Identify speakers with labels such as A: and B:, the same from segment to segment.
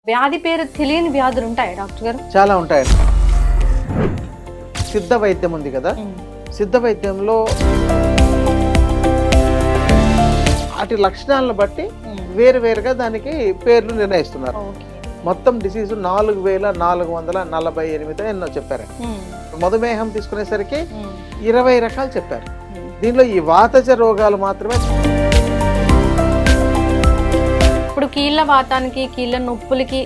A: వ్యాధి పేరు తెలియని వ్యాధులు ఉంటాయా డాక్టర్ గారు?
B: చాలా ఉంటాయండి. సిద్ధ వైద్యం ఉంది కదా, సిద్ధ వైద్యంలో వాటి లక్షణాలను బట్టి వేరువేరుగా దానికి పేర్లు నిర్ణయిస్తున్నారు. మొత్తం డిసీజ్ 4448 ఎన్నో చెప్పారు. మధుమేహం తీసుకునేసరికి 20 రకాలు చెప్పారు. దీనిలో ఈ వాతజ రోగాలు మాత్రమే.
A: ఇప్పుడు కీళ్ళ వాతానికి కీళ్ళ నొప్పులకి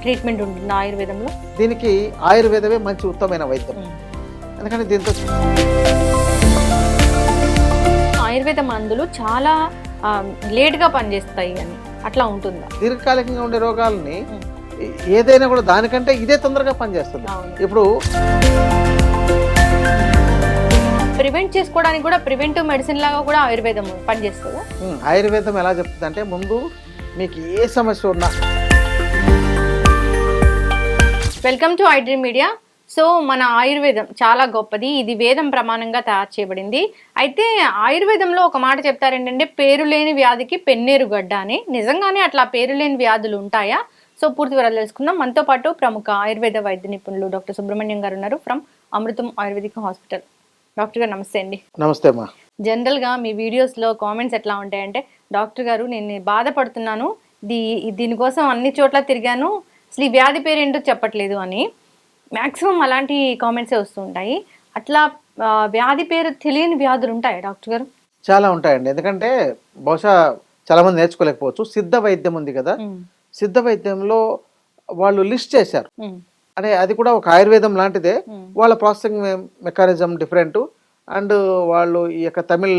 A: ట్రీట్మెంట్ ఉంటుంది ఆయుర్వేదంలో.
B: దీనికి ఆయుర్వేదమే మంచి ఉత్తమమైన వైద్యం. ఎందుకంటే దీంతో
A: ఆయుర్వేద మందులు చాలా లేట్గా పనిచేస్తాయి అని అట్లా ఉంటుందా?
B: దీర్ఘకాలికంగా ఉండే రోగాలని ఏదైనా కూడా దానికంటే ఇదే తొందరగా పనిచేస్తుంది. ఇప్పుడు
A: ప్రివెంట్ చేసుకోవడానికి కూడా ప్రివెంటివ్ మెడిసిన్ లాగా కూడా ఆయుర్వేదం పనిచేస్తుందా?
B: ఆయుర్వేదం ఎలా చెప్తుంది అంటే, ముందు మీకు ఏ సమస్య ఉన్నా.
A: Welcome to iDream media. So మన ఆయుర్వేదం చాలా గొప్పది. ఇది వేదం ప్రమాణంగా తయారు చేయబడింది. అయితే ఆయుర్వేదంలో ఒక మాట చెప్తారు ఏంటంటే, పేరు లేని వ్యాధికి పెన్నేరు గడ్డ అని. నిజంగానే అట్లా పేరు లేని వ్యాధులు ఉంటాయా? సో పూర్తి వివరాలు తెలుసుకుందాం. మనతో పాటు ప్రముఖ ఆయుర్వేద వైద్య నిపుణులు డాక్టర్ సుబ్రహ్మణ్యం గారు ఉన్నారు, from Amrutham ayurvedic hospital. Doctor గారు నమస్తే అండి.
B: నమస్తే అమ్మా.
A: జనరల్గా మీ వీడియోస్లో కామెంట్స్ ఎట్లా ఉంటాయంటే, డాక్టర్ గారు నేను బాధపడుతున్నాను, దీనికోసం అన్ని చోట్ల తిరిగాను, అసలు ఈ వ్యాధి పేరు ఏంటో చెప్పట్లేదు అని. మ్యాక్సిమం అలాంటి కామెంట్సే వస్తూ ఉంటాయి. అట్లా వ్యాధి పేరు తెలియని వ్యాధులు ఉంటాయా డాక్టర్ గారు?
B: చాలా ఉంటాయండి. ఎందుకంటే బహుశా చాలా మంది నేర్చుకోలేకపోవచ్చు. సిద్ధ వైద్యం ఉంది కదా, సిద్ధ వైద్యంలో వాళ్ళు లిస్ట్ చేశారు. అంటే అది కూడా ఒక ఆయుర్వేదం లాంటిదే. వాళ్ళ ప్రాసెసింగ్ మెకానిజం డిఫరెంట్. అండ్ వాళ్ళు ఈ యొక్క తమిళ్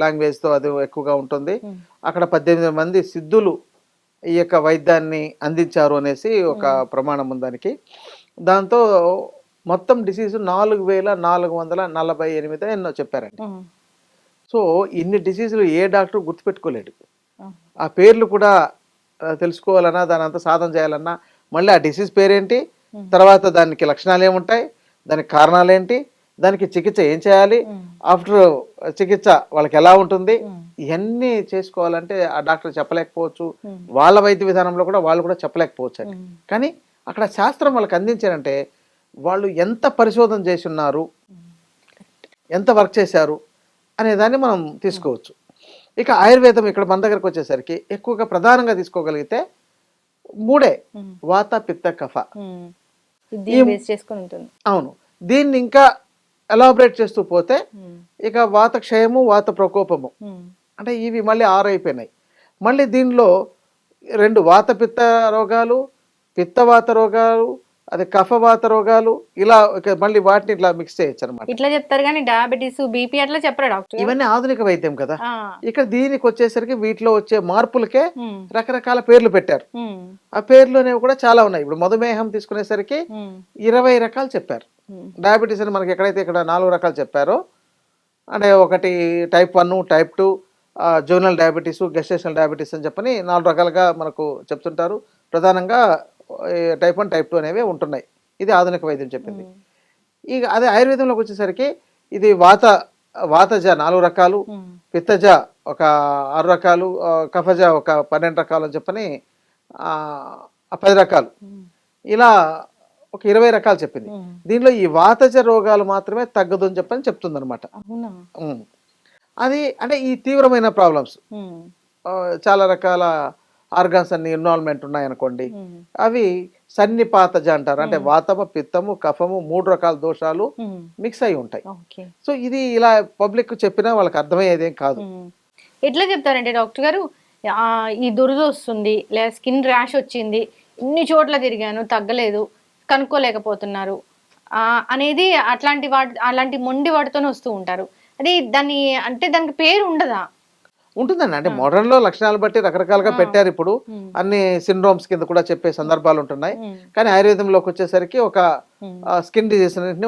B: లాంగ్వేజ్తో అది ఎక్కువగా ఉంటుంది. అక్కడ 18 మంది సిద్ధులు ఈ యొక్క వైద్యాన్ని అందించారు అనేసి ఒక ప్రమాణం ఉంది దానికి. దాంతో మొత్తం డిసీజు 4448 ఎన్నో చెప్పారండి. సో ఇన్ని డిసీజులు ఏ డాక్టర్ గుర్తుపెట్టుకోలేడు. ఆ పేర్లు కూడా తెలుసుకోవాలన్నా, దాని అంతా సాధన చేయాలన్నా, మళ్ళీ ఆ డిసీజ్ పేరేంటి, తర్వాత దానికి లక్షణాలు ఏముంటాయి, దానికి కారణాలు ఏంటి, దానికి చికిత్స ఏం చేయాలి, ఆఫ్టర్ చికిత్స వాళ్ళకి ఎలా ఉంటుంది, ఇవన్నీ చేసుకోవాలంటే ఆ డాక్టర్ చెప్పలేకపోవచ్చు. వాళ్ళ వైద్య విధానంలో కూడా వాళ్ళు కూడా చెప్పలేకపోవచ్చు అండి. కానీ అక్కడ శాస్త్రం వాళ్ళకి అందించారంటే, వాళ్ళు ఎంత పరిశోధన చేసి ఉన్నారు, ఎంత వర్క్ చేశారు అనే దాన్ని మనం తీసుకోవచ్చు. ఇక ఆయుర్వేదం ఇక్కడ మన దగ్గరకు వచ్చేసరికి ఎక్కువగా ప్రధానంగా తీసుకోగలిగితే 3 వాత పిత్త కఫ. అవును. దీన్ని ఇంకా ఎలాబరేట్ చేస్తూ పోతే ఇక వాత క్షయము, వాత ప్రకోపము, అంటే ఇవి మళ్ళీ 6 అయిపోయినాయి. మళ్ళీ దీనిలో 2 వాత పిత్త రోగాలు, పిత్తవాత రోగాలు, అది కఫవాత రోగాలు, ఇలా మళ్ళీ వాటిని ఇట్లా మిక్స్ చేయొచ్చు అనమాట.
A: ఇట్లా చెప్తారు కానీ డయాబెటీస్, బీపీ అట్లా చెప్పరా డాక్టర్?
B: ఇవన్నీ ఆధునిక వైద్యం కదా. ఇక్కడ దీనికి వచ్చేసరికి వీటిలో వచ్చే మార్పులకే రకరకాల పేర్లు పెట్టారు. ఆ పేర్లు అనేవి కూడా చాలా ఉన్నాయి. ఇప్పుడు మధుమేహం తీసుకునేసరికి 20 రకాలు చెప్పారు. డయాబెటీస్ అని మనకి ఎక్కడైతే ఇక్కడ 4 రకాలు చెప్పారో, అంటే ఒకటి type 1, type 2, zonal diabetes, gestational diabetes అని చెప్పని 4 రకాలుగా మనకు చెప్తుంటారు. ప్రధానంగా టైప్ 1, టైప్ 2 అనేవి ఉంటున్నాయి. ఇది ఆధునిక వైద్యం చెప్పింది. ఇక అదే ఆయుర్వేదంలోకి వచ్చేసరికి ఇది వాతజ 4 రకాలు, పిత్తజ ఒక 6 రకాలు, కఫజ ఒక 12 రకాలు అని చెప్పని 10 రకాలు, ఇలా ఒక 20 రకాలు చెప్పింది. దీనిలో ఈ వాతజ రోగాలు మాత్రమే తగ్గదు అని చెప్పని చెప్తుంది అనమాట. అది అంటే ఈ తీవ్రమైన ప్రాబ్లమ్స్, చాలా రకాల ఆర్గాన్స్ అన్ని ఇన్వాల్వ్మెంట్ ఉన్నాయనుకోండి, అవి సన్నిపాతజ అంటారు. అంటే వాతము, పిత్తము, కఫము 3 రకాల దోషాలు మిక్స్ అయి ఉంటాయి. సో ఇది ఇలా పబ్లిక్ చెప్పినా వాళ్ళకి అర్థమయ్యేదేం కాదు.
A: ఎట్లా చెప్తారంటే డాక్టర్ గారు, ఈ దురద వస్తుంది, లేదా స్కిన్ ర్యాష్ వచ్చింది, ఇన్ని చోట్ల తిరిగాను తగ్గలేదు, కనుక్కోలేకపోతున్నారు అనేది అలాంటి మొండి వాటితోనే వస్తూ ఉంటారు. అది దానికి పేరు ఉండదా?
B: ఉంటుందండి. అంటే మోడర్న్ లో లక్షణాలు బట్టి రకరకాలుగా పెట్టారు. ఇప్పుడు అన్ని సిండ్రోమ్స్ కింద కూడా చెప్పే సందర్భాలు ఉంటున్నాయి. కానీ ఆయుర్వేదంలోకి వచ్చేసరికి ఒక స్కిన్ డిజీస్ అన్నింటినీ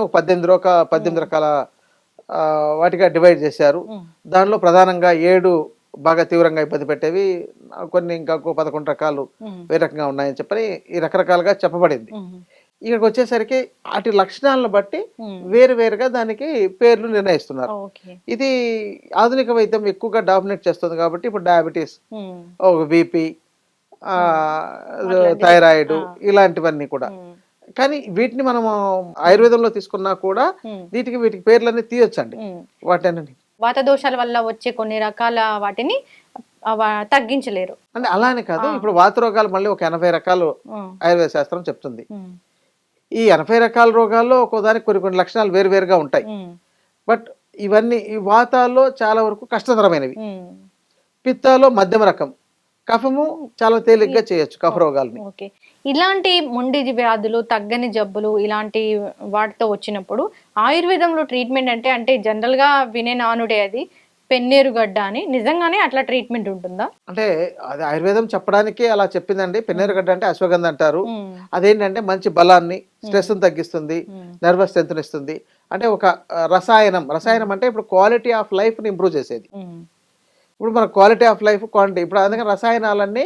B: ఒక 18 రకాల వాటిగా డివైడ్ చేశారు. దానిలో ప్రధానంగా 7 బాగా తీవ్రంగా ఇబ్బంది పెట్టేవి, కొన్ని ఇంకా 11 రకాలు వేరే రకంగా ఉన్నాయని చెప్పని ఈ రకరకాలుగా చెప్పబడింది. ఇక్కడికి వచ్చేసరికి వాటి లక్షణాలను బట్టి వేరువేరుగా దానికి పేర్లు నిర్ణయిస్తున్నారు. ఇది ఆధునిక వైద్యం ఎక్కువగా డామినేట్ చేస్తుంది కాబట్టి ఇప్పుడు డయాబెటీస్, బీపీ, థైరాయిడ్ ఇలాంటివన్నీ కూడా. కానీ వీటిని మనము ఆయుర్వేదంలో తీసుకున్నా కూడా వీటికి పేర్లన్నీ తీయొచ్చండి వాటిని.
A: వాత దోషాల వల్ల వచ్చే కొన్ని రకాల వాటిని తగ్గించలేరు
B: అంటే అలానే కాదు. ఇప్పుడు వాత రోగాలు మళ్ళీ ఒక 80 రకాలు ఆయుర్వేద శాస్త్రం చెప్తుంది. ఈ 80 రకాల రోగాల్లో ఒక్కోదానికి కొన్ని లక్షణాలు వేరువేరుగా ఉంటాయి. బట్ ఇవన్నీ ఈ వాతాల్లో చాలా వరకు కష్టతరమైనవి, పిత్తాలో మధ్యమ రకం, కఫము చాలా తేలిగ్గా చేయొచ్చు కఫ రోగాల్ని.
A: ఓకే. ఇలాంటి మొండి వ్యాధులు, తగ్గని జబ్బులు ఇలాంటి వాటితో వచ్చినప్పుడు ఆయుర్వేదంలో ట్రీట్మెంట్ అంటే జనరల్ గా వినే నానుడే అది పెన్నేరుగడ్డ అని. నిజంగానే అట్లా ట్రీట్మెంట్ ఉంటుందా?
B: అంటే అది ఆయుర్వేదం చెప్పడానికి అలా చెప్పిందండి. పెన్నేరుగడ్డ అంటే అశ్వగంధ అంటారు. అదేంటంటే మంచి బలాన్ని, స్ట్రెస్ తగ్గిస్తుంది, నర్వస్ స్ట్రెంత్ ఇస్తుంది. అంటే ఒక రసాయనం అంటే ఇప్పుడు క్వాలిటీ ఆఫ్ లైఫ్ ని ఇంప్రూవ్ చేసేది. ఇప్పుడు మన క్వాలిటీ ఆఫ్ లైఫ్, క్వాంటిటీ. ఇప్పుడు అందుకని రసాయనాలన్నీ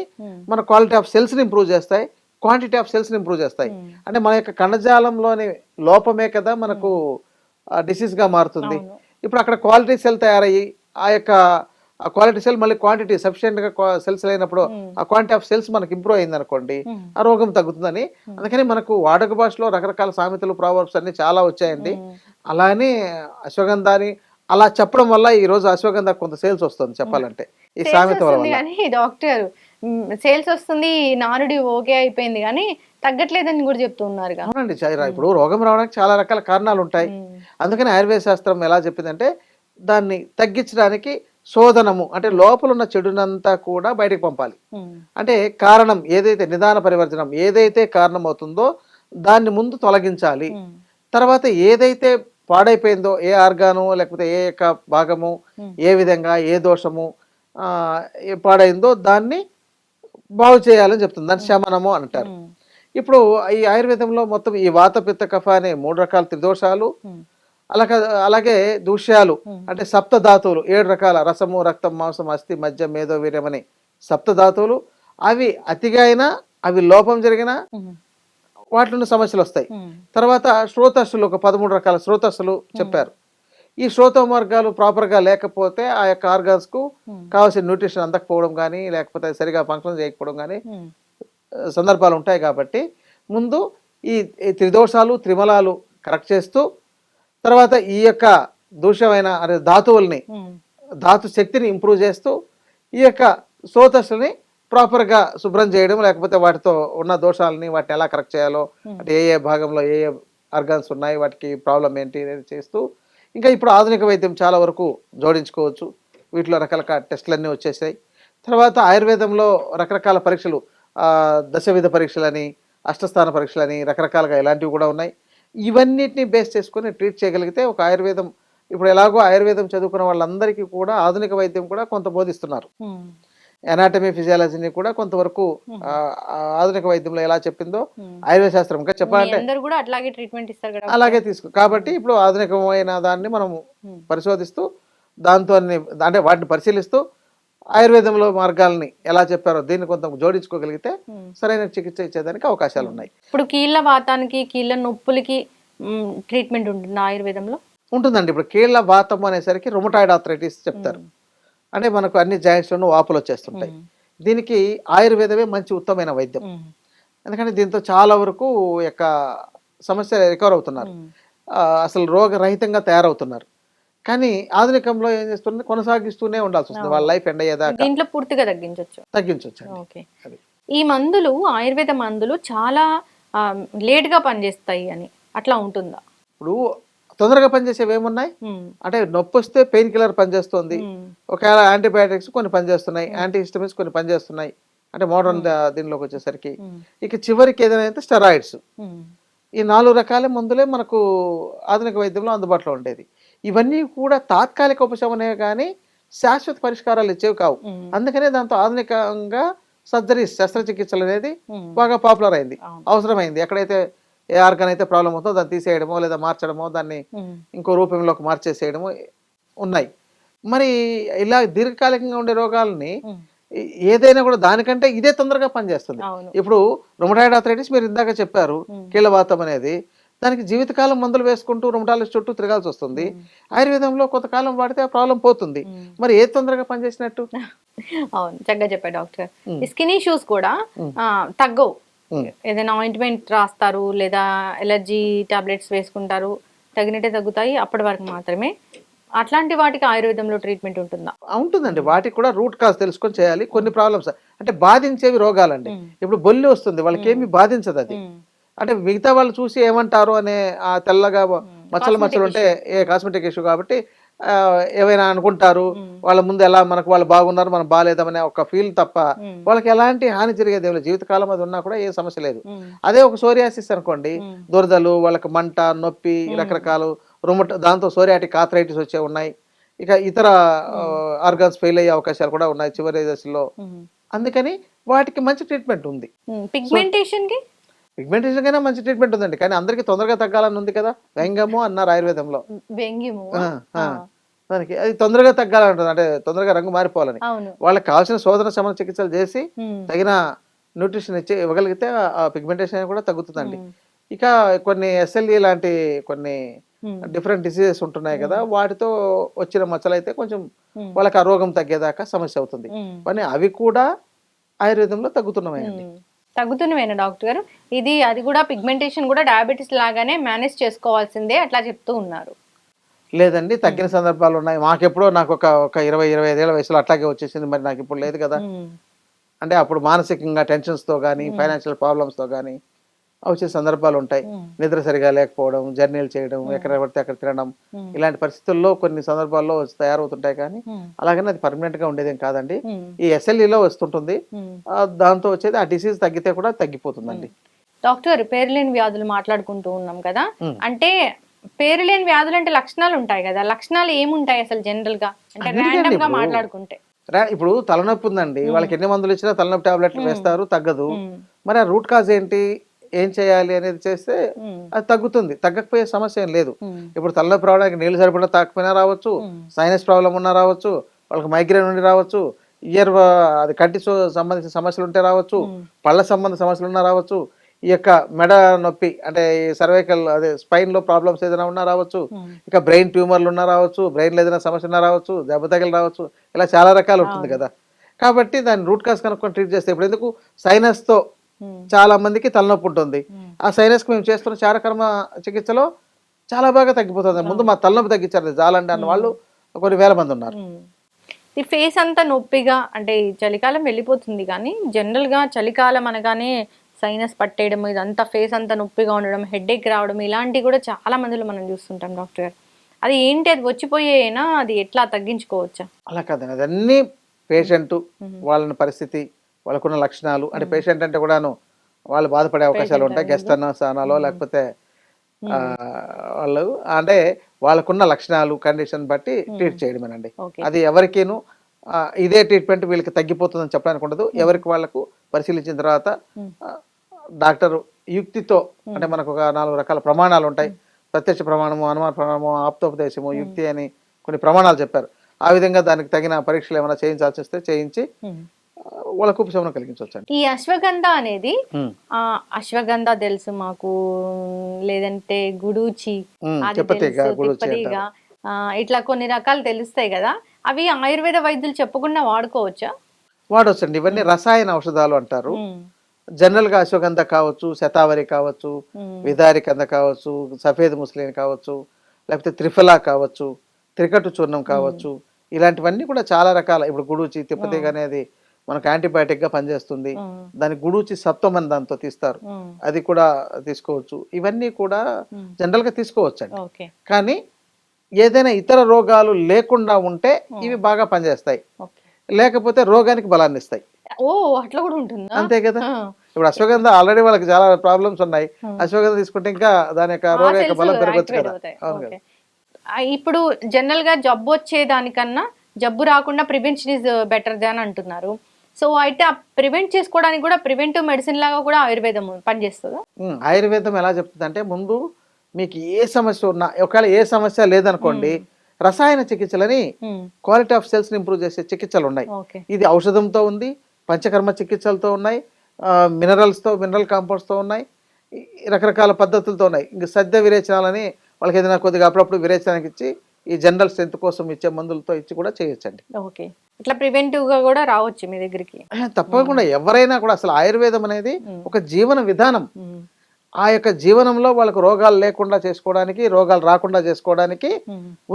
B: మన క్వాలిటీ ఆఫ్ సెల్స్ ని ఇంప్రూవ్ చేస్తాయి, క్వాంటిటీ ఆఫ్ సెల్స్ ని ఇంప్రూవ్ చేస్తాయి. అంటే మన యొక్క కణజాలంలోని లోపమే కదా మనకు డిసీజ్ గా మారుతుంది. ఇప్పుడు అక్కడ క్వాలిటీ సెల్ తయారయ్యి ఆ యొక్క క్వాలిటీ సెల్ మళ్ళీ క్వాంటిటీ సఫిషియెంట్ గా సెల్స్ లేనప్పుడు ఆ క్వాంటిటీ ఆఫ్ సెల్స్ మనకి ఇంప్రూవ్ అయింది అనుకోండి, ఆ రోగం తగ్గుతుందని. అందుకని మనకు వాడుక భాషలో రకరకాల సామెతలు, ప్రావర్బ్స్ అన్ని చాలా వచ్చాయండి. అలానే అశ్వగంధాని అలా చెప్పడం వల్ల ఈ రోజు అశ్వగంధ కొంత సేల్స్ వస్తుంది చెప్పాలంటే ఈ సామెత వల్ల.
A: డాక్టర్ సేల్స్ వస్తుంది, నానుడి ఓకే అయిపోయింది కానీ తగ్గట్లేదని కూడా చెప్తున్నారు.
B: అవునండి. ఇప్పుడు రోగం రావడానికి చాలా రకాల కారణాలు ఉంటాయి. అందుకని ఆయుర్వేద శాస్త్రం ఎలా చెప్పిందంటే దాన్ని తగ్గించడానికి శోధనము అంటే లోపల ఉన్న చెడునంతా కూడా బయటకు పంపాలి. అంటే కారణం ఏదైతే నిదాన పరివర్జనం ఏదైతే కారణం అవుతుందో దాన్ని ముందు తొలగించాలి. తర్వాత ఏదైతే పాడైపోయిందో ఏ ఆర్గాను లేకపోతే ఏ యొక్క భాగము ఏ విధంగా ఏ దోషము పాడైందో దాన్ని బాగు చేయాలని చెప్తుంది. దాన్ని శమనము అంటారు. ఇప్పుడు ఈ ఆయుర్వేదంలో మొత్తం ఈ వాత పిత్త కఫ అనే 3 రకాల త్రిదోషాలు, అలాగే దూష్యాలు అంటే సప్త ధాతువులు 7 రకాల రసము, రక్తం, మాంసం, అస్థి, మజ్జ, మేధో, వీర్యం అని సప్త ధాతువులు. అవి అతిగా అయినా అవి లోపం జరిగినా వాటిలో సమస్యలు వస్తాయి. తర్వాత శ్రోతస్సులు ఒక 13 రకాల శ్రోతస్సులు చెప్పారు. ఈ శ్రోత మార్గాలు ప్రాపర్గా లేకపోతే ఆ యొక్క ఆర్గాన్స్ కు కావాల్సిన న్యూట్రిషన్ అందకపోవడం కానీ లేకపోతే సరిగా ఫంక్షన్ చేయకపోవడం కానీ సందర్భాలు ఉంటాయి. కాబట్టి ముందు ఈ త్రిదోషాలు త్రిమలాలు కరెక్ట్ చేస్తూ తర్వాత ఈ యొక్క దూషమైన అనే ధాతువుల్ని ధాతు శక్తిని ఇంప్రూవ్ చేస్తూ ఈ యొక్క శ్రోతస్సుని ప్రాపర్గా శుభ్రం చేయడం, లేకపోతే వాటితో ఉన్న దోషాలని వాటిని ఎలా కరెక్ట్ చేయాలో అంటే ఏ భాగంలో ఏ ఆర్గాన్స్ ఉన్నాయి వాటికి ప్రాబ్లం ఏంటి అనేది చేస్తూ ఇంకా ఇప్పుడు ఆధునిక వైద్యం చాలా వరకు జోడించుకోవచ్చు. వీటిలో రకరకాల టెస్టులన్నీ వచ్చేసాయి. తర్వాత ఆయుర్వేదంలో రకరకాల పరీక్షలు, దశవిధ పరీక్షలని, అష్టస్థాన పరీక్షలని రకరకాలుగా ఇలాంటివి కూడా ఉన్నాయి. ఇవన్నిటిని బేస్ చేసుకొని ట్రీట్ చేయగలిగితే ఒక ఆయుర్వేదం ఇప్పుడు ఎలాగో ఆయుర్వేదం చదువుకున్న వాళ్ళందరికీ కూడా ఆధునిక వైద్యం కూడా కొంత బోధిస్తున్నారు. ఎనాటమీ ఫిజియాలజీని కూడా కొంతవరకు ఆధునిక వైద్యంలో ఎలా చెప్పిందో ఆయుర్వేద శాస్త్రం ఇంకా చెప్పాలంటే అలాగే కాబట్టి ఇప్పుడు ఆధునికమైన దాన్ని మనం పరిశోధిస్తూ దాంతో అంటే వాటిని పరిశీలిస్తూ ఆయుర్వేదంలో మార్గాల్ని ఎలా చెప్పారో దీన్ని కొంత జోడించుకోగలిగితే సరైన చికిత్స ఇచ్చేదానికి అవకాశాలు ఉన్నాయి.
A: ఇప్పుడు కీళ్ళ వాతానికి కీళ్ళ నొప్పులకి ట్రీట్మెంట్ ఉంటుంది ఆయుర్వేదంలో
B: ఉంటుందండి. ఇప్పుడు కీళ్ళ వాతం అనేసరికి రుమటాయిడ్ ఆర్థరైటిస్ చెప్తారు. అంటే మనకు అన్ని జాయింట్స్లోనూ వాపులు వచ్చేస్తుంటాయి. దీనికి ఆయుర్వేదమే మంచి ఉత్తమమైన వైద్యం. ఎందుకంటే దీంతో చాలా వరకు యొక్క సమస్య రికవర్ అవుతున్నారు, అసలు రోగరహితంగా తయారవుతున్నారు. కానీ ఆధునికంలో ఏం చేస్తుంది కొనసాగిస్తూనే ఉండాల్సి వస్తుంది వాళ్ళ లైఫ్ ఎండ్ అయ్యేదాకా.
A: దీంట్లో పూర్తిగా తగ్గించవచ్చు. ఈ మందులు ఆయుర్వేద మందులు చాలా లేట్ గా పనిచేస్తాయి అని అట్లా ఉంటుందా?
B: ఇప్పుడు తొందరగా పనిచేసేవి ఏమున్నాయి అంటే నొప్పి వస్తే పెయిన్ కిల్లర్ పనిచేస్తుంది, ఒకవేళ యాంటీబయాటిక్స్ కొన్ని పనిచేస్తున్నాయి, యాంటీ హిస్టమిన్స్ కొన్ని పనిచేస్తున్నాయి. అంటే మోడర్న్ దీనిలోకి వచ్చేసరికి ఇక చివరికి ఏదైనా అయితే స్టెరాయిడ్స్. ఈ 4 రకాల మందులే మనకు ఆధునిక వైద్యంలో అందుబాటులో ఉండేది. ఇవన్నీ కూడా తాత్కాలిక ఉపశమనే కానీ శాశ్వత పరిష్కారాలు ఇచ్చేవి కావు. అందుకనే దాంతో ఆధునికంగా సర్జరీస్ శస్త్రచికిత్సలు అనేది బాగా పాపులర్ అయింది, అవసరమైంది. ఎక్కడైతే ఏ ఆర్గాన్ అయితే ప్రాబ్లం అవుతుందో దాన్ని తీసేయడమో లేదా మార్చడమో దాన్ని ఇంకో రూపంలోకి మార్చేసేయడమో ఉన్నాయి. మరి ఇలా దీర్ఘకాలికంగా ఉండే రోగాలని ఏదైనా కూడా దానికంటే ఇదే తొందరగా పనిచేస్తుంది. ఇప్పుడు రుమటాయిడ్ ఆర్థరైటిస్ మీరు ఇందాక చెప్పారు, కీళ్ళవాతం అనేది దానికి జీవితకాలం మందులు వేసుకుంటూ రుమటాలజిస్ట్ చుట్టూ తిరగాల్సి వస్తుంది. ఆయుర్వేదంలో కొంతకాలం వాడితే ఆ ప్రాబ్లం పోతుంది. మరి ఏ తొందరగా పనిచేసినట్టు?
A: అవును, చక్కగా చెప్పారు డాక్టర్.
B: ఉమ్.
A: ఈ స్కిన్ ఇష్యూస్ కూడా తగ్గవు.
B: ఉమ్.
A: ఏదైనా ఆయింట్మెంట్ రాస్తారు లేదా ఎలర్జీ టాబ్లెట్స్ వేసుకుంటారు, తగినట్టే తగ్గుతాయి, అప్పటి వరకు మాత్రమే. అట్లాంటి వాటికి ఆయుర్వేదంలో ట్రీట్మెంట్ ఉంటుందా?
B: ఉంటుందండి. వాటికి కూడా రూట్ కాజ్ తెలుసుకొని చేయాలి. కొన్ని ప్రాబ్లమ్స్ అంటే బాధించేవి రోగాలండి. ఇప్పుడు బొల్లి వస్తుంది, వాళ్ళకి ఏమి బాధించదు అది. అంటే మిగతా వాళ్ళు చూసి ఏమంటారు అనే ఆ తెల్లగా మచ్చలు ఉంటే ఏ కాస్మెటిక్ ఇష్యూ కాబట్టి ఏవైనా అనుకుంటారు. వాళ్ళ ముందు ఎలా మనకు వాళ్ళు బాగున్నారు మనం బాగాలేదమనే ఒక ఫీల్ తప్ప వాళ్ళకి ఎలాంటి హాని జరిగేది ఏమి లేదు. జీవితకాలం అది ఉన్నా కూడా ఏ సమస్య లేదు. అదే ఒక సోరియాసిస్ అనుకోండి, దురదలు, వాళ్ళకి మంట, నొప్పి, రకరకాలు దాంతో సోరియాటిక్ ఆర్థరైటిస్ వచ్చే ఉన్నాయి. ఇక ఇతర ఆర్గాన్స్ ఫెయిల్ అయ్యే అవకాశాలు కూడా ఉన్నాయి చివరి దశలో. అందుకని వాటికి మంచి ట్రీట్మెంట్ ఉంది. పిగ్మెంటేషన్ కైనా మంచి ట్రీట్మెంట్ ఉందండి. కానీ అందరికి తొందరగా తగ్గాలని ఉంది కదా, వ్యంగ్యము అన్నారు ఆయుర్వేదంలో. దానికి అది తొందరగా తగ్గాలంటుంది, అంటే తొందరగా రంగు మారిపోవాలని. వాళ్ళకి కావాల్సిన శోధన శమన చికిత్సలు చేసి తగిన న్యూట్రిషన్ ఇవ్వగలిగితే ఆ పిగ్మెంటేషన్ కూడా తగ్గుతుందండి. ఇక కొన్ని SLE లాంటి కొన్ని డిఫరెంట్ డిసీజెస్ ఉంటున్నాయి కదా, వాటితో వచ్చిన మచ్చలు అయితే కొంచెం వాళ్ళకి ఆ రోగం తగ్గేదాకా సమస్య అవుతుంది. కానీ అవి కూడా ఆయుర్వేదంలో తగ్గుతున్నాయండి.
A: తగ్గుతున్నవేనా డాక్టర్ గారు? అది కూడా పిగ్మెంటేషన్ కూడా డయాబెటీస్ లాగానే మేనేజ్ చేసుకోవాల్సిందే అట్లా చెప్తూ ఉన్నారు.
B: లేదండి, తగ్గిన సందర్భాలు ఉన్నాయి. మాకెప్పుడో నాకు ఒక 20-25 ఏళ్ల వయసులో అట్లాగే వచ్చేసింది. మరి నాకు ఇప్పుడు లేదు కదా. అంటే అప్పుడు మానసికంగా టెన్షన్స్తో కానీ ఫైనాన్షియల్ ప్రాబ్లమ్స్తో కానీ వచ్చే సందర్భాలు ఉంటాయి. నిద్ర సరిగా లేకపోవడం, జర్నీలు చేయడం, ఎక్కడ పడితే అక్కడ తినడం, ఇలాంటి పరిస్థితుల్లో కొన్ని సందర్భాల్లో తయారవుతుంటాయి. కానీ అలాగనే అది పర్మనెంట్ గా ఉండేదేం కాదండి. ఈ SLEలో వస్తుంటుంది. దాంతో వచ్చేది ఆ డిసీజ్ తగ్గితే కూడా తగ్గిపోతుందండి.
A: డాక్టర్, పేరులేని వ్యాధులు మాట్లాడుకుంటూ ఉన్నాం కదా, అంటే పేరులేని వ్యాధులు అంటే లక్షణాలు ఉంటాయి కదా, లక్షణాలు ఏముంటాయి అసలు జనరల్ గా, అంటే ర్యాండమ్ గా మాట్లాడుకుంటే?
B: ఇప్పుడు తలనొప్పి ఉందండి, వాళ్ళకి ఎన్ని మందులు ఇచ్చినా తలనొప్పి టాబ్లెట్లు వేస్తారు, తగ్గదు. మరి ఆ రూట్ కాజ్ ఏంటి, ఏం చేయాలి అనేది చేస్తే అది తగ్గుతుంది. తగ్గకపోయే సమస్య ఏం లేదు. ఇప్పుడు తలనొప్పి రావడానికి నీళ్లు సరిపడా తాకపోయినా రావచ్చు, సైనస్ ప్రాబ్లం ఉన్నా రావచ్చు, వాళ్ళకి మైగ్రేన్ ఉండి రావచ్చు, ఇయర్ అది కంటి సంబంధించిన సమస్యలు ఉంటే రావచ్చు, పళ్ళ సంబంధ సమస్యలు ఉన్నా రావచ్చు, ఈ యొక్క మెడ నొప్పి అంటే ఈ సర్వైకల్ అదే స్పైన్ లో ప్రాబ్లమ్స్ ఏదైనా ఉన్నా రావచ్చు, ఇక బ్రెయిన్ ట్యూమర్లు ఉన్నా రావచ్చు, బ్రెయిన్ లో ఏదైనా సమస్య ఉన్నా రావచ్చు, దెబ్బ తగిలి రావచ్చు, ఇలా చాలా రకాలు ఉంటుంది కదా. కాబట్టి దాన్ని రూట్ కాజ్ కనుక్కొని ట్రీట్ చేస్తే, ఇప్పుడు ఎందుకు సైనస్ తో చాలా మందికి తలనొప్పి ఉంటుంది, ఆ సైనస్ కి మేము చేస్తున్న చారకర్మ చికిత్సలో చాలా బాగా తగ్గిపోతుంది. ముందు మా తలనొప్పి తగ్గించారు చాలండి అన్న వాళ్ళు కొన్ని వేల మంది ఉన్నారు.
A: ఈ ఫేస్ అంతా నొప్పిగా, అంటే చలికాలం వెళ్ళిపోతుంది కానీ జనరల్ గా చలికాలం అనగానే సైనస్ పట్టేయడం, ఇదంతా ఫేస్ అంతా నొప్పిగా ఉండడం, హెడేక్ రావడం, ఇలాంటివి కూడా చాలా మందిలో మనం చూస్తుంటాం డాక్టర్ గారు. అది ఏంటి, అది వచ్చిపోయేనా, అది ఎట్లా తగ్గించుకోవచ్చా?
B: అలా కాదండి, అదన్నీ పేషెంట్ వాళ్ళని పరిస్థితి, వాళ్ళకున్న లక్షణాలు. అంటే పేషెంట్ అంటే కూడాను వాళ్ళు బాధపడే అవకాశాలు ఉంటాయి, గెస్ట్ అన్న స్థానాలో, లేకపోతే వాళ్ళు అంటే వాళ్ళకున్న లక్షణాలు కండిషన్ బట్టి ట్రీట్ చేయడమేనండి. అది ఎవరికేను ఇదే ట్రీట్మెంట్ వీళ్ళకి తగ్గిపోతుందని చెప్పడానికి ఉండదు. ఎవరికి వాళ్ళకు పరిశీలించిన తర్వాత డాక్టర్ యుక్తితో, అంటే మనకు ఒక 4 రకాల ప్రమాణాలు ఉంటాయి. ప్రత్యక్ష ప్రమాణము, అనుమాన ప్రమాణము, ఆప్తోపదేశము, యుక్తి అని కొన్ని ప్రమాణాలు చెప్పారు. ఆ విధంగా దానికి తగిన పరీక్షలు ఏమైనా చేయించాల్సి వస్తే చేయించి వాళ్ళకు ఉపశమనం కలిగించవచ్చు.
A: ఈ అశ్వగంధ అనేది, అశ్వగంధ తెలుసు మాకు, లేదంటే గుడూచి, తిప్పతిగా, ఇట్లా కొన్ని రకాలు తెలుస్తాయి కదా, అవి ఆయుర్వేద వైద్యులు చెప్పకుండా వాడుకోవచ్చా?
B: వాడవచ్చండి. ఇవన్నీ రసాయన ఔషధాలు అంటారు. జనరల్ గా అశ్వగంధ కావచ్చు, శతావరి కావచ్చు, విదారికంద కావచ్చు, సఫేద్ ముస్లిన్ కావచ్చు, లేకపోతే త్రిఫలా కావచ్చు, త్రికట్టు చూర్ణం కావచ్చు, ఇలాంటివన్నీ కూడా చాలా రకాల. ఇప్పుడు గుడూచి, తిప్పతిగ అనేది మనకు యాంటీబయాటిక్ గా పనిచేస్తుంది. దాని గుడూచి సత్వం అని దాంతో తీస్తారు, అది కూడా తీసుకోవచ్చు. ఇవన్నీ కూడా జనరల్ గా తీసుకోవచ్చు అండి. కానీ ఏదైనా ఇతర రోగాలు లేకుండా ఉంటే ఇవి బాగా పనిచేస్తాయి, లేకపోతే రోగానికి బలాన్ని ఇస్తాయి.
A: అట్లా కూడా ఉంటుంది,
B: అంతే కదా. ఇప్పుడు అశ్వగంధ ఆల్రెడీ వాళ్ళకి చాలా ప్రాబ్లమ్స్ ఉన్నాయి, అశ్వగంధ తీసుకుంటే ఇంకా దాని యొక్క రోగ యొక్క బలం పెరగచ్చు కదా. అవును కదా.
A: ఇప్పుడు జనరల్ గా జబ్బు వచ్చేదానికన్నా జబ్బు రాకుండా ప్రివెన్షన్ ఇస్ బెటర్ దాన్ అంటున్నారు. సో అయితే ఆ ప్రివెంట్ చేసుకోవడానికి కూడా ప్రివెంటివ్ మెడిసిన్ లాగా కూడా ఆయుర్వేదం పనిచేస్తుందా?
B: ఆయుర్వేదం ఎలా చెప్తుంది అంటే, ముందు మీకు ఏ సమస్య ఉన్నా, ఒకవేళ ఏ సమస్య లేదనుకోండి, రసాయన చికిత్సలని, క్వాలిటీ ఆఫ్ సెల్స్ ని ఇంప్రూవ్ చేసే చికిత్సలు ఉన్నాయి. ఇది ఔషధంతో ఉంది, పంచకర్మ చికిత్సలతో ఉన్నాయి, మినరల్ కాంపౌండ్స్ తో ఉన్నాయి, రకరకాల పద్ధతులతో ఉన్నాయి. ఇంక సద్య విరేచనాలని వాళ్ళకి ఏదైనా కొద్దిగా అప్పుడప్పుడు విరేచనానికి ఇచ్చి ఈ జనరల్ స్ట్రెంత్ కోసం ఇచ్చే మందులతో ఇచ్చి కూడా చేయొచ్చండి.
A: ఓకే, ఇట్లా ప్రివెంటివ్ గా కూడా రావచ్చు మీ దగ్గరికి.
B: తప్పకుండా ఎవరైనా కూడా అసలు ఆయుర్వేదం అనేది ఒక జీవన విధానం. ఆ యొక్క జీవనంలో వాళ్ళకు రోగాలు లేకుండా చేసుకోవడానికి, రోగాలు రాకుండా చేసుకోవడానికి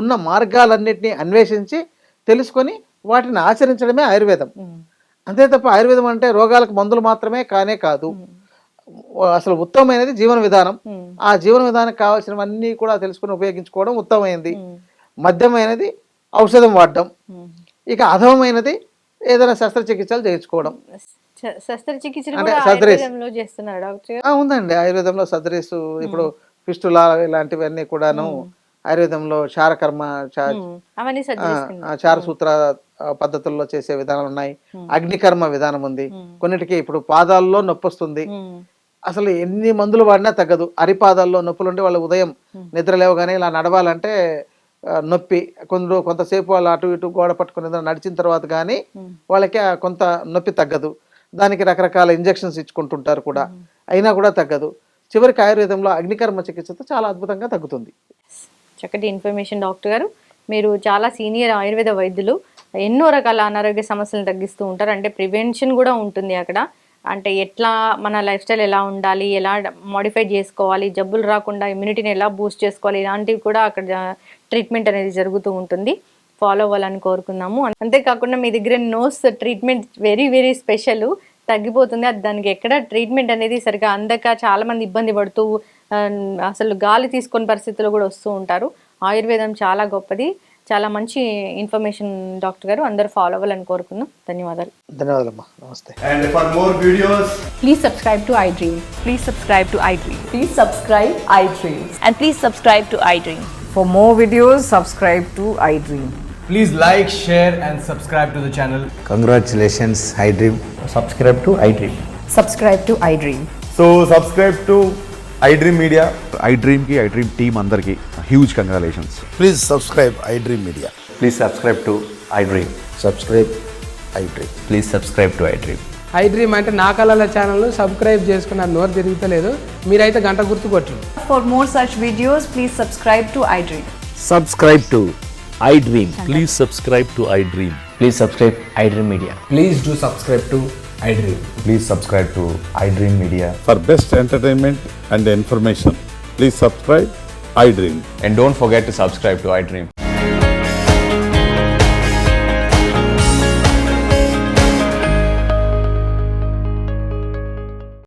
B: ఉన్న మార్గాలన్నిటినీ అన్వేషించి తెలుసుకొని వాటిని ఆచరించడమే ఆయుర్వేదం. అంతే తప్ప ఆయుర్వేదం అంటే రోగాలకు మందులు మాత్రమే కానే కాదు. అసలు ఉత్తమమైనది జీవన విధానం. ఆ జీవన విధానానికి కావాల్సినవన్నీ కూడా తెలుసుకుని ఉపయోగించుకోవడం ఉత్తమమైనది. మధ్యమైనది ఔషధం వాడడం. ఇక అధమమైనది ఏదైనా శస్త్రచికిత్సలు చేయించుకోవడం.
A: శస్త్రచికిత్స
B: అంటే
A: ఆయుర్వేదంలో చేస్తున్నారు డాక్టర్?
B: ఉందండి ఆయుర్వేదంలో సదరీసు, ఇప్పుడు ఫిస్టులా ఇలాంటివన్నీ కూడాను ఆయుర్వేదంలో క్షారకర్మ,
A: అవన్నీ
B: చారసూత్ర పద్ధతుల్లో చేసే విధానాలు ఉన్నాయి. అగ్నికర్మ విధానం ఉంది. కొన్నిటికి ఇప్పుడు పాదాల్లో నొప్పి వస్తుంది, అసలు ఎన్ని మందులు వాడినా తగ్గదు. అరిపాదాల్లో నొప్పులు ఉంటే వాళ్ళు ఉదయం నిద్ర లేవగానే ఇలా నడవాలంటే నొప్పి, కొంతసేపు వాళ్ళు అటు ఇటు గోడ పట్టుకుని నడిచిన తర్వాత కానీ వాళ్ళకి కొంత నొప్పి తగ్గదు. దానికి రకరకాల ఇంజెక్షన్స్ ఇచ్చుకుంటుంటారు కూడా, అయినా కూడా తగ్గదు. చివరికి ఆయుర్వేదంలో అగ్నికర్మ చికిత్సతో చాలా అద్భుతంగా తగ్గుతుంది.
A: చక్కటి ఇన్ఫర్మేషన్ డాక్టర్ గారు. మీరు చాలా సీనియర్ ఆయుర్వేద వైద్యులు, ఎన్నో రకాల అనారోగ్య సమస్యలను తగ్గిస్తూ ఉంటారు. అంటే ప్రివెన్షన్ కూడా ఉంటుంది అక్కడ. అంటే ఎట్లా మన లైఫ్ స్టైల్ ఎలా ఉండాలి, ఎలా మోడిఫై చేసుకోవాలి, జబ్బులు రాకుండా ఇమ్యూనిటీని ఎలా బూస్ట్ చేసుకోవాలి, ఇలాంటివి కూడా అక్కడ ట్రీట్మెంట్ అనేది జరుగుతూ ఉంటుంది. ఫాలో అవ్వాలని కోరుకుందాము. అంతేకాకుండా మీ దగ్గర nose treatment very very special, తగ్గిపోతుంది. అది దానికి ఎక్కడ ట్రీట్మెంట్ అనేది సరిగా అందక చాలామంది ఇబ్బంది పడుతూ అసలు గాలి తీసుకొని పరిస్థితుల్లో కూడా వస్తూ ఉంటారు. ఆయుర్వేదం చాలా గొప్పది. చాలా మంచి ఇన్ఫర్మేషన్ డాక్టర్ గారు. అందరూ ఫాలో అవ్వాలని కోరుకుందాం. ధన్యవాదాలు.
B: ధన్యవాదాలమ్మా. నమస్తే.
C: And for more videos,
D: Please subscribe to iDream.
E: Please subscribe to iDream.
D: Please subscribe iDream.
E: And please subscribe to iDream.
D: For more videos, subscribe to iDream.
C: please like, share and subscribe to the channel.
F: Congratulations, iDream.
G: Subscribe to iDream.
D: Subscribe to iDream.
G: So subscribe to iDream Media.
H: iDream team andarki huge congratulations.
F: Please subscribe iDream Media.
G: Please subscribe to iDream.
F: Subscribe iDream.
G: Please subscribe to iDream.
I: iDream అంటే నా కళల ఛానల్ను subscribe చేసుకున్న నోరు తిరుగుతలేదు, మీరైతే గంట గుర్తు కొట్టండి.
D: For more such videos, please subscribe to iDream.
F: Subscribe to iDream.
H: Please subscribe to iDream.
G: Please subscribe iDream Media.
I: Please do subscribe to iDream.
G: Please subscribe to iDream Media.
H: For best entertainment and information, please subscribe iDream.
G: And don't forget to subscribe to iDream.